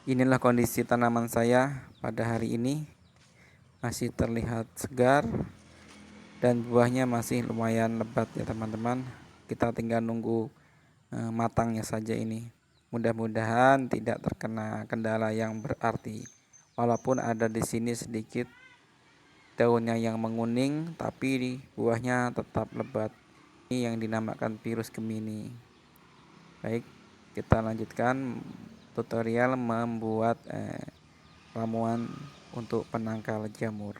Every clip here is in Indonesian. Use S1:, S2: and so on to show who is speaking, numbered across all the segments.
S1: Inilah kondisi tanaman saya pada hari ini, masih terlihat segar dan buahnya masih lumayan lebat ya teman-teman. Kita tinggal nunggu matangnya saja ini. Mudah-mudahan tidak terkena kendala yang berarti. Walaupun ada di sini sedikit daunnya yang menguning, tapi buahnya tetap lebat. Ini yang dinamakan virus Gemini. Baik, kita lanjutkan tutorial membuat ramuan untuk penangkal jamur.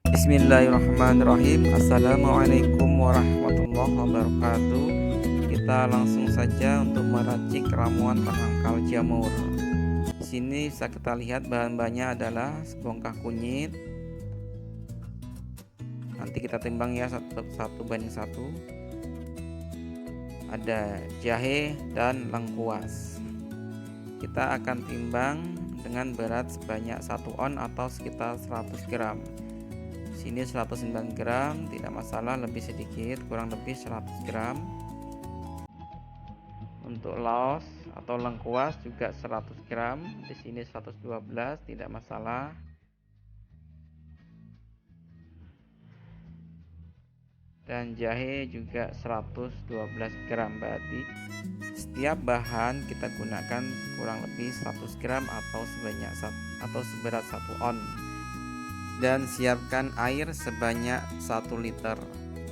S1: Bismillahirrahmanirrahim. Assalamualaikum warahmatullahi wabarakatuh. Kita langsung saja untuk meracik ramuan penangkal jamur. Di sini bisa kita lihat bahan-bahannya adalah sebongkah kunyit. Nanti kita timbang ya, 1:1. Ada jahe dan lengkuas. Kita akan timbang dengan berat sebanyak 1 on atau sekitar 100 gram. Sini 109 gram, tidak masalah, lebih sedikit, kurang lebih 100 gram. Untuk laos atau lengkuas juga 100 gram, di sini 112, tidak masalah. Dan jahe juga 112 gram, berarti setiap bahan kita gunakan kurang lebih 100 gram atau seberat 1 on. Dan siapkan air sebanyak 1 liter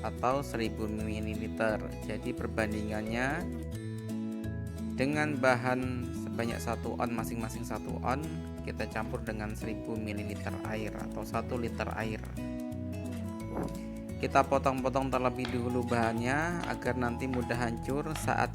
S1: atau 1000 ml. Jadi perbandingannya dengan bahan sebanyak 1 on, masing-masing 1 on, kita campur dengan 1000 ml air atau 1 liter air. Kita potong-potong terlebih dahulu bahannya agar nanti mudah hancur saat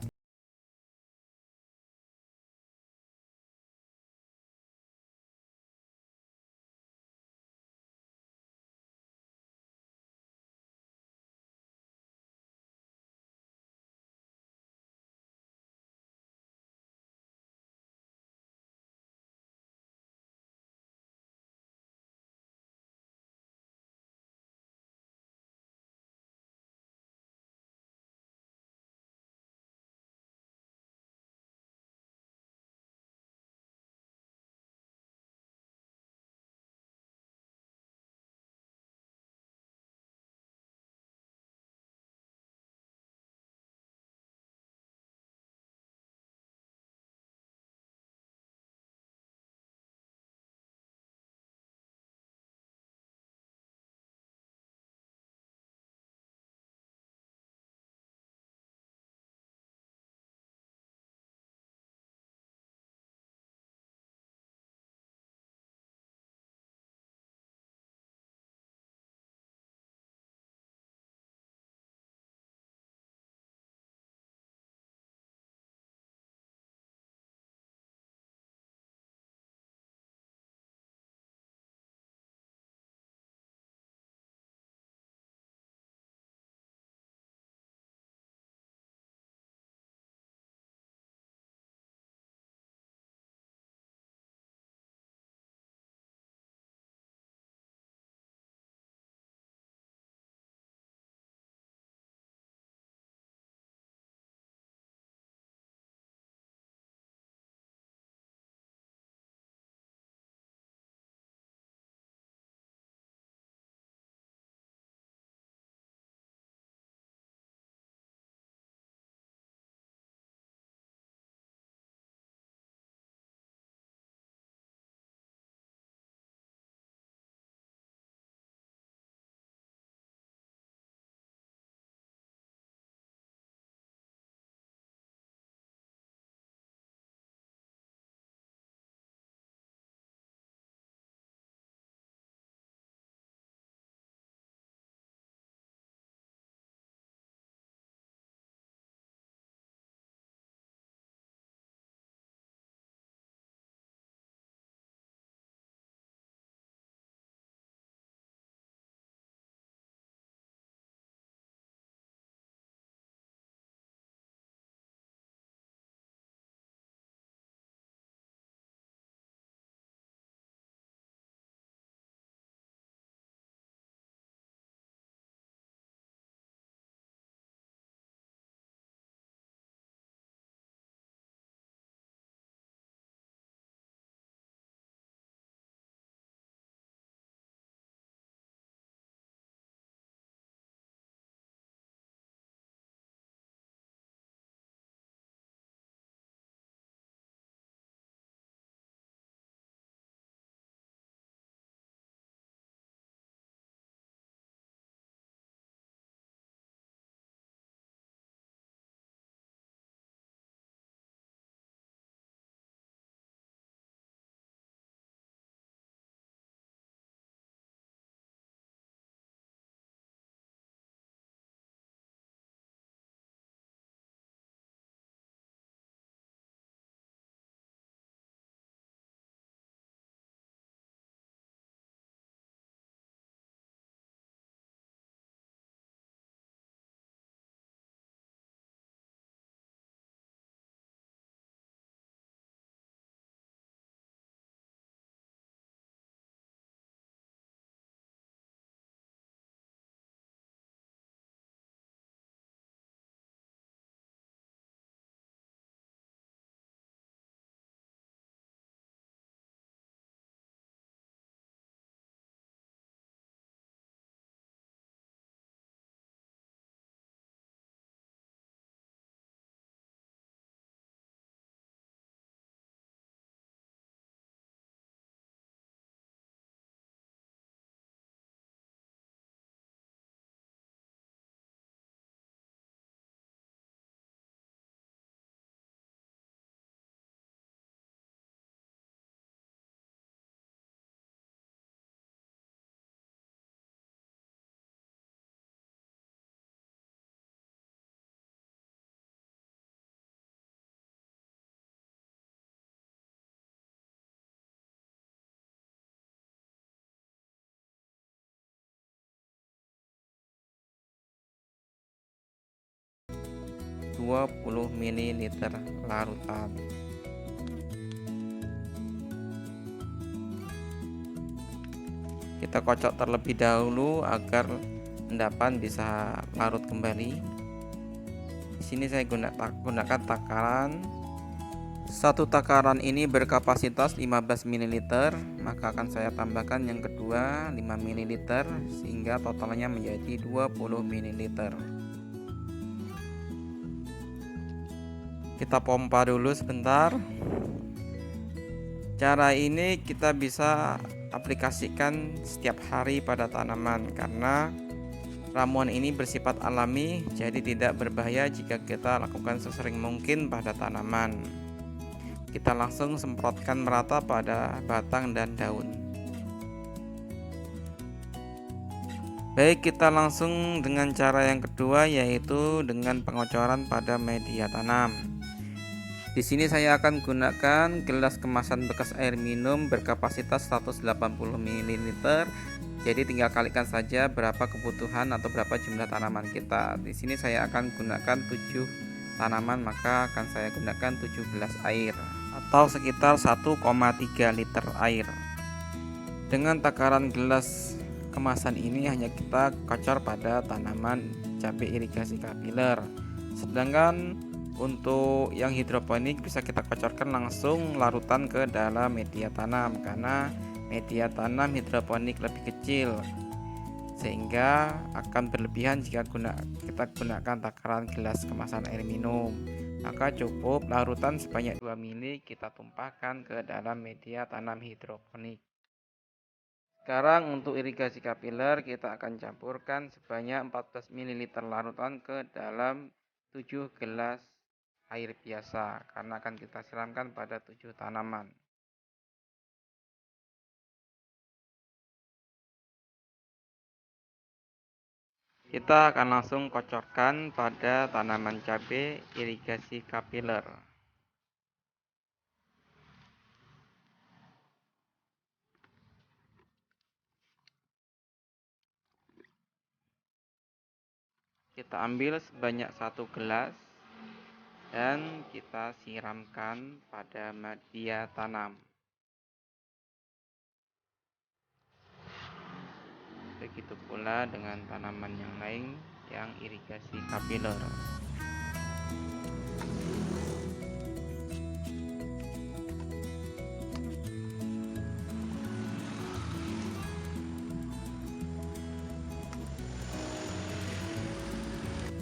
S1: 20 ml larutan. Kita kocok terlebih dahulu agar endapan bisa larut kembali. Di sini saya gunakan takaran. Satu takaran ini berkapasitas 15 ml, maka akan saya tambahkan yang kedua 5 ml sehingga totalnya menjadi 20 ml. Kita pompa dulu sebentar. Cara ini kita bisa aplikasikan setiap hari pada tanaman karena ramuan ini bersifat alami, jadi tidak berbahaya jika kita lakukan sesering mungkin pada tanaman. Kita langsung semprotkan merata pada batang dan daun. Baik, kita langsung dengan cara yang kedua, yaitu dengan pengocoran pada media tanam. Di sini saya akan gunakan gelas kemasan bekas air minum berkapasitas 180 ml. Jadi tinggal kalikan saja berapa kebutuhan atau berapa jumlah tanaman kita. Di sini saya akan gunakan 7 tanaman, maka akan saya gunakan 7 gelas air atau sekitar 1,3 liter air. Dengan takaran gelas kemasan ini hanya kita kocor pada tanaman cabai irigasi kapiler. Sedangkan untuk yang hidroponik bisa kita kocorkan langsung larutan ke dalam media tanam karena media tanam hidroponik lebih kecil, sehingga akan berlebihan jika kita gunakan takaran gelas kemasan air minum. Maka cukup larutan sebanyak 2 ml kita tumpahkan ke dalam media tanam hidroponik. Sekarang untuk irigasi kapiler kita akan campurkan sebanyak 14 ml larutan ke dalam 7 gelas air biasa karena akan kita siramkan pada 7 tanaman. Kita akan langsung kocorkan pada tanaman cabai irigasi kapiler. Kita ambil sebanyak 1 gelas dan kita siramkan pada media tanam. Begitu pula dengan tanaman yang lain yang irigasi kapiler.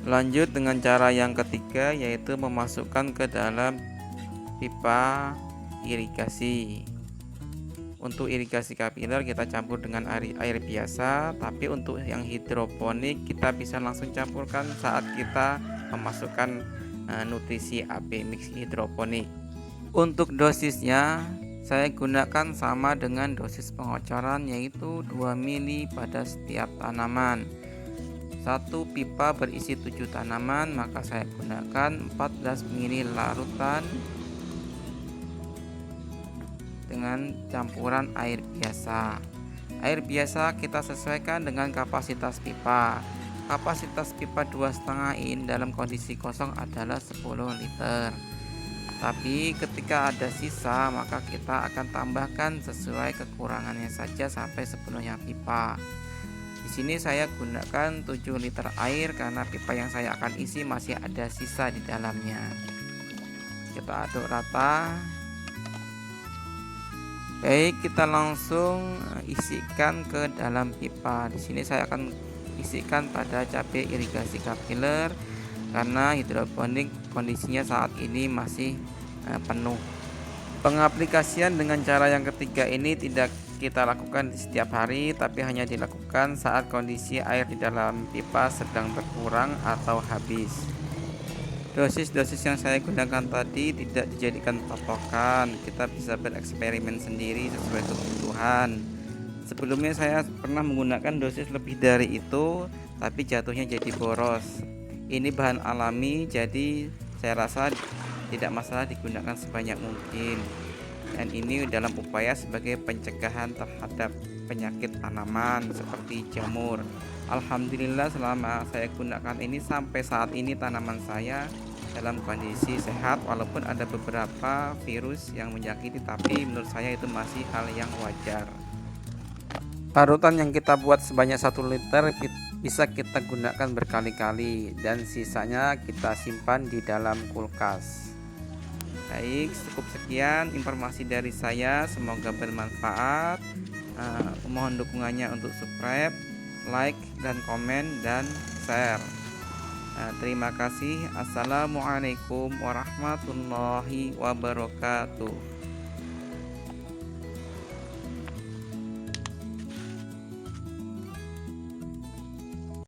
S1: Lanjut dengan cara yang ketiga, yaitu memasukkan ke dalam pipa irigasi. Untuk irigasi kapiler kita campur dengan air biasa, tapi untuk yang hidroponik kita bisa langsung campurkan saat kita memasukkan nutrisi AB mix hidroponik. Untuk dosisnya saya gunakan sama dengan dosis pengocoran, yaitu 2 ml pada setiap tanaman. Satu pipa berisi 7 tanaman, maka saya gunakan 14 ml larutan dengan campuran air biasa. Air biasa kita sesuaikan dengan kapasitas pipa. Kapasitas pipa 2,5 in dalam kondisi kosong adalah 10 liter. Tapi ketika ada sisa, maka kita akan tambahkan sesuai kekurangannya saja sampai sepenuhnya pipa. Di sini saya gunakan 7 liter air karena pipa yang saya akan isi masih ada sisa di dalamnya. Kita aduk rata. Baik, kita langsung isikan ke dalam pipa. Di sini saya akan isikan pada cabai irigasi kapiler karena hidroponik kondisinya saat ini masih penuh. Pengaplikasian dengan cara yang ketiga ini tidak kita lakukan di setiap hari, tapi hanya dilakukan saat kondisi air di dalam pipa sedang berkurang atau habis. Dosis-dosis yang saya gunakan tadi tidak dijadikan patokan, kita bisa bereksperimen sendiri sesuai kebutuhan. Sebelumnya saya pernah menggunakan dosis lebih dari itu, tapi jatuhnya jadi boros. Ini bahan alami, jadi saya rasa tidak masalah digunakan sebanyak mungkin. Dan ini dalam upaya sebagai pencegahan terhadap penyakit tanaman seperti jamur. Alhamdulillah selama saya gunakan ini sampai saat ini tanaman saya dalam kondisi sehat, walaupun ada beberapa virus yang menyakiti, tapi menurut saya itu masih hal yang wajar. Parutan yang kita buat sebanyak 1 liter bisa kita gunakan berkali-kali dan sisanya kita simpan di dalam kulkas. Baik, cukup sekian informasi dari saya, semoga bermanfaat. Mohon dukungannya untuk subscribe, like, dan komen, dan share. Terima kasih. Assalamualaikum warahmatullahi wabarakatuh.